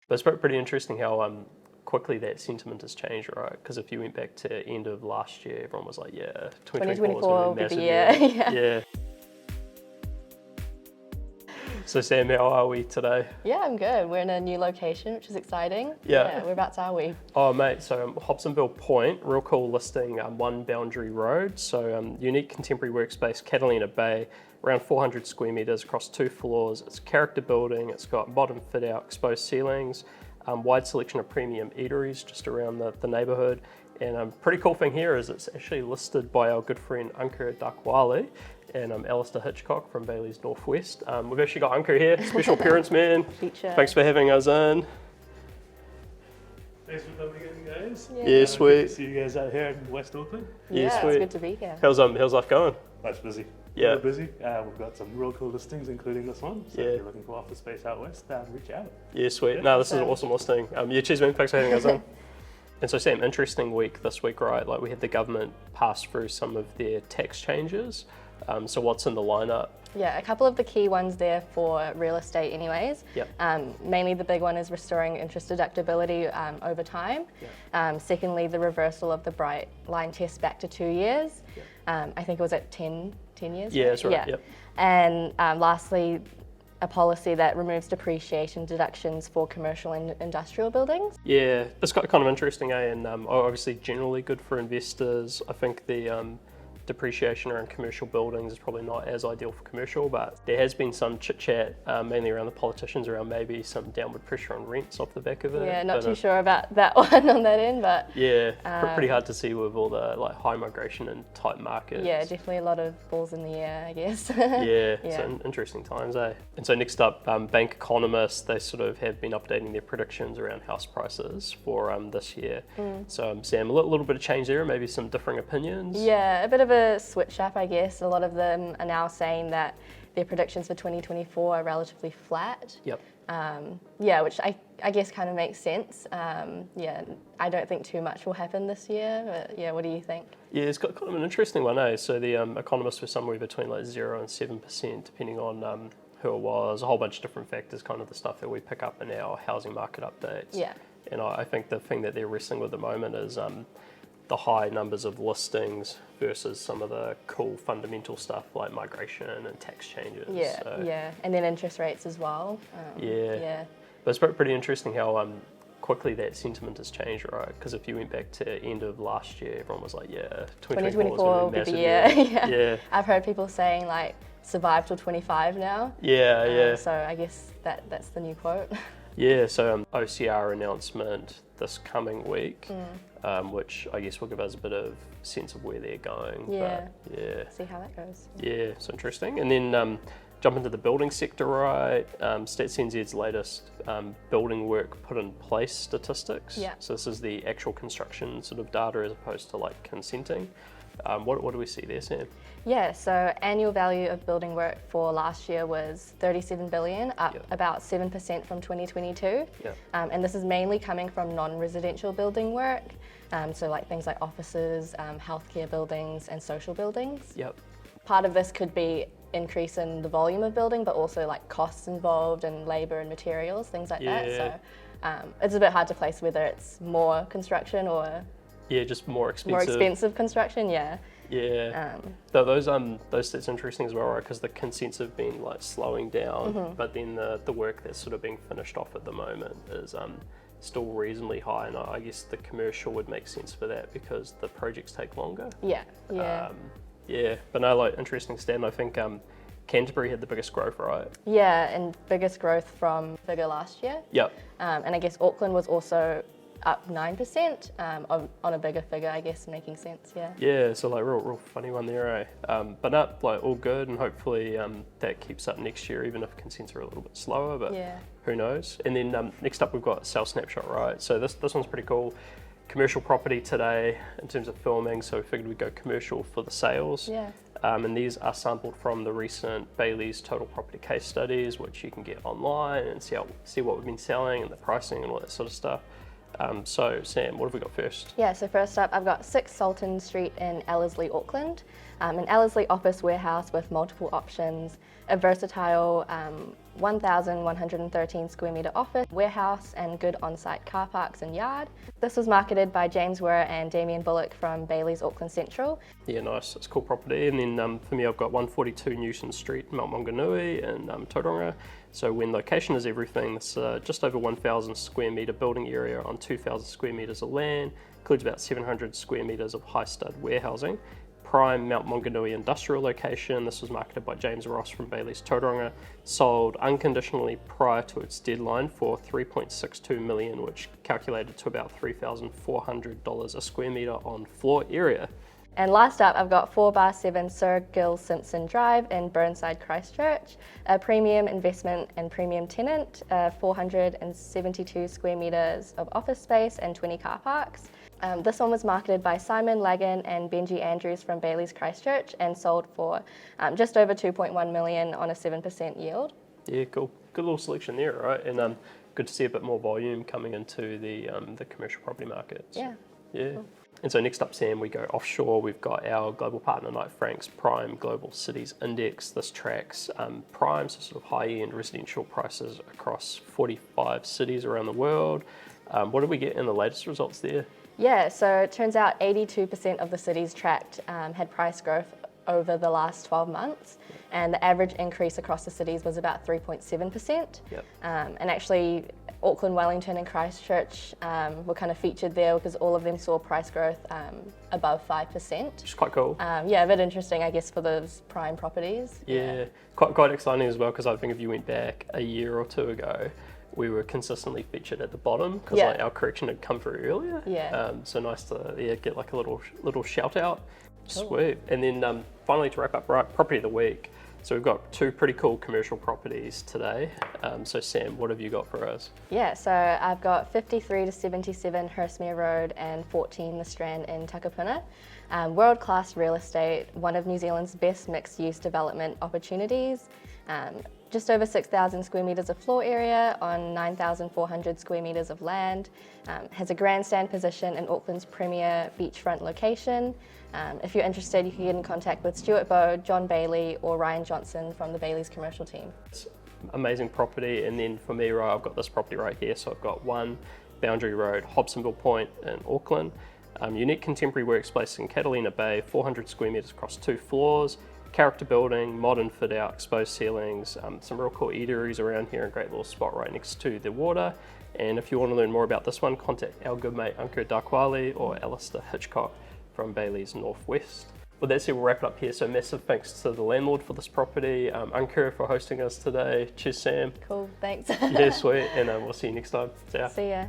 But it's pretty interesting how quickly that sentiment has changed, right? Because if you went back to end of last year, everyone was like, yeah, 2024 is going to be a massive year. Yeah. So Sam, how are we today? Yeah, I'm good. We're in a new location, which is exciting. Yeah. Whereabouts are we? Oh mate, so Hobsonville Point, real cool listing, One Boundary Road. So unique contemporary workspace, Catalina Bay, around 400 square metres across 2 floors. It's a character building, it's got modern fit out, exposed ceilings, wide selection of premium eateries just around the neighbourhood. And pretty cool thing here is it's actually listed by our good friend Ankur Dakwali and Alistair Hitchcock from Bayleys Northwest. We've actually got Ankur here, special appearance man. Feature. Thanks for having us in. Thanks for coming in, guys. Yeah, sweet. Good to see you guys out here in West Auckland. Yeah, sweet. It's good to be here. How's life going? That's busy. Yeah. We're busy. We've got some real cool listings, including this one. So if you're looking for office space out west, reach out. Yeah, sweet. Yeah. No, this is an awesome listing. Cheers, man. Thanks for having us in. And so, Sam, interesting week this week, right? Like we had the government pass through some of their tax changes. So what's in the lineup? Yeah, a couple of the key ones there for real estate anyways. Yep. Mainly the big one is restoring interest deductibility over time. Yep. Secondly, the reversal of the bright line test back to 2 years. Yep. I think it was at 10 years. Yeah, that's right. Yeah. Yep. And lastly, a policy that removes depreciation deductions for commercial and industrial buildings. Yeah, it's kind of interesting, and obviously generally good for investors. I think the depreciation around commercial buildings is probably not as ideal for commercial, but there has been some chit chat, mainly around the politicians, around maybe some downward pressure on rents off the back of it. Yeah, not too sure about that one on that end, but yeah, pretty hard to see with all the like high migration and tight markets. yeah, definitely a lot of balls in the air, I guess. Yeah, so interesting times, eh? And so next up, bank economists, they sort of have been updating their predictions around house prices for this year. So Sam, a little bit of change there, maybe some differing opinions. Yeah, a bit of a switch up, I guess. A lot of them are now saying that their predictions for 2024 are relatively flat. Yep. Yeah, which I guess kind of makes sense. Yeah, I don't think too much will happen this year, but yeah, what do you think? Yeah, it's got kind of an interesting one, eh? So the economists were somewhere between like 0 and 7%, depending on who it was, a whole bunch of different factors, kind of the stuff that we pick up in our housing market updates. Yeah. And I think the thing that they're wrestling with at the moment is the high numbers of listings versus some of the cool fundamental stuff like migration and tax changes. Yeah, so, yeah, and then interest rates as well. Yeah. But it's pretty interesting how quickly that sentiment has changed, right? Because if you went back to end of last year, everyone was like, yeah, 2024 will be massive the year. Yeah. I've heard people saying like survive till 25 now. Yeah. So I guess that's the new quote. Yeah, so OCR announcement this coming week, which I guess will give us a bit of sense of where they're going. Yeah. But yeah. See how that goes. Yeah, it's interesting. And then jump into the building sector, right? Stats NZ's latest building work put in place statistics. Yeah. So this is the actual construction sort of data as opposed to like consenting. What do we see there, Sam? Yeah, so annual value of building work for last year was 37 billion, up about 7% from 2022. Yeah. And this is mainly coming from non-residential building work, so like things like offices, healthcare buildings and social buildings. Yep. Part of this could be increase in the volume of building, but also like costs involved and labour and materials, things like that. So it's a bit hard to place whether it's more construction or just more expensive. More expensive construction, yeah. Yeah. Those stats are interesting as well, right? Because the consents have been like slowing down, but then the work that's sort of being finished off at the moment is still reasonably high, and I guess the commercial would make sense for that because the projects take longer. Yeah. But no, like interesting stat. And I think Canterbury had the biggest growth, right? Yeah, and biggest growth from figure last year. Yep. And I guess Auckland was also up 9% on a bigger figure, I guess, making sense, yeah. Yeah, so like real funny one there, eh? But no, like all good, and hopefully that keeps up next year, even if consents are a little bit slower, but who knows? And then next up we've got Sales Snapshot, right? So this one's pretty cool. Commercial property today in terms of filming, so we figured we'd go commercial for the sales. Yeah. And these are sampled from the recent Bayleys total property case studies, which you can get online and see what we've been selling and the pricing and all that sort of stuff. So Sam, what have we got first? Yeah, so first up I've got 6 Sultan Street in Ellerslie, Auckland. An Ellerslie office warehouse with multiple options, a versatile 1,113 square metre office, warehouse and good on-site car parks and yard. This was marketed by James Werr and Damien Bullock from Bayleys Auckland Central. Yeah, nice. It's a cool property. And then for me, I've got 142 Newton Street, Maunganui in Tauranga. So when location is everything, it's just over 1,000 square metre building area on 2,000 square metres of land, includes about 700 square metres of high stud warehousing. Prime Mount Maunganui industrial location. This was marketed by James Ross from Bayleys Tauranga, sold unconditionally prior to its deadline for $3.62 million, which calculated to about $3,400 a square metre on floor area. And last up, I've got 4/7 Sir Gill Simpson Drive in Burnside, Christchurch, a premium investment and premium tenant, 472 square metres of office space and 20 car parks. This one was marketed by Simon Lagan and Benji Andrews from Bayleys Christchurch and sold for just over $2.1 million on a 7% yield. Yeah, cool. Good little selection there, right? And good to see a bit more volume coming into the commercial property markets. Yeah. Yeah. Cool. And so next up, Sam, we go offshore. We've got our global partner, Knight Frank's Prime Global Cities Index. This tracks prime, so sort of high-end residential prices across 45 cities around the world. What did we get in the latest results there? Yeah, so it turns out 82% of the cities tracked had price growth over the last 12 months, and the average increase across the cities was about 3.7%. Yep. And actually, Auckland, Wellington and Christchurch were kind of featured there because all of them saw price growth above 5%. Which is quite cool. Yeah, a bit interesting, I guess, for those prime properties. Yeah. Quite exciting as well, because I think if you went back a year or two ago, we were consistently featured at the bottom because like, our correction had come through earlier. Yeah. So nice to get like a little shout out. Cool. Sweet. And then finally to wrap up, right, property of the week. So we've got two pretty cool commercial properties today. So Sam, what have you got for us? Yeah, so I've got 53 to 77 Hurstmere Road and 14 the Strand in Takapuna. World-class real estate, one of New Zealand's best mixed-use development opportunities. Just over 6,000 square metres of floor area on 9,400 square metres of land. Has a grandstand position in Auckland's premier beachfront location. If you're interested, you can get in contact with Stuart Bowe, John Bailey or Ryan Johnson from the Bayleys commercial team. It's amazing property. And then for me, right, I've got this property right here. So I've got 1 Boundary Road, Hobsonville Point in Auckland. Unique contemporary workspace in Catalina Bay, 400 square metres across 2 floors. Character building, modern fit out, exposed ceilings, some real cool eateries around here, a great little spot right next to the water. And if you want to learn more about this one, contact our good mate Ankur Dakwali or Alistair Hitchcock from Bayleys Northwest. Well, that's it, we'll wrap it up here. So massive thanks to the landlord for this property, Ankur for hosting us today. Cheers, Sam. Cool, thanks. Yeah, sweet. And we'll see you next time. See ya. See ya.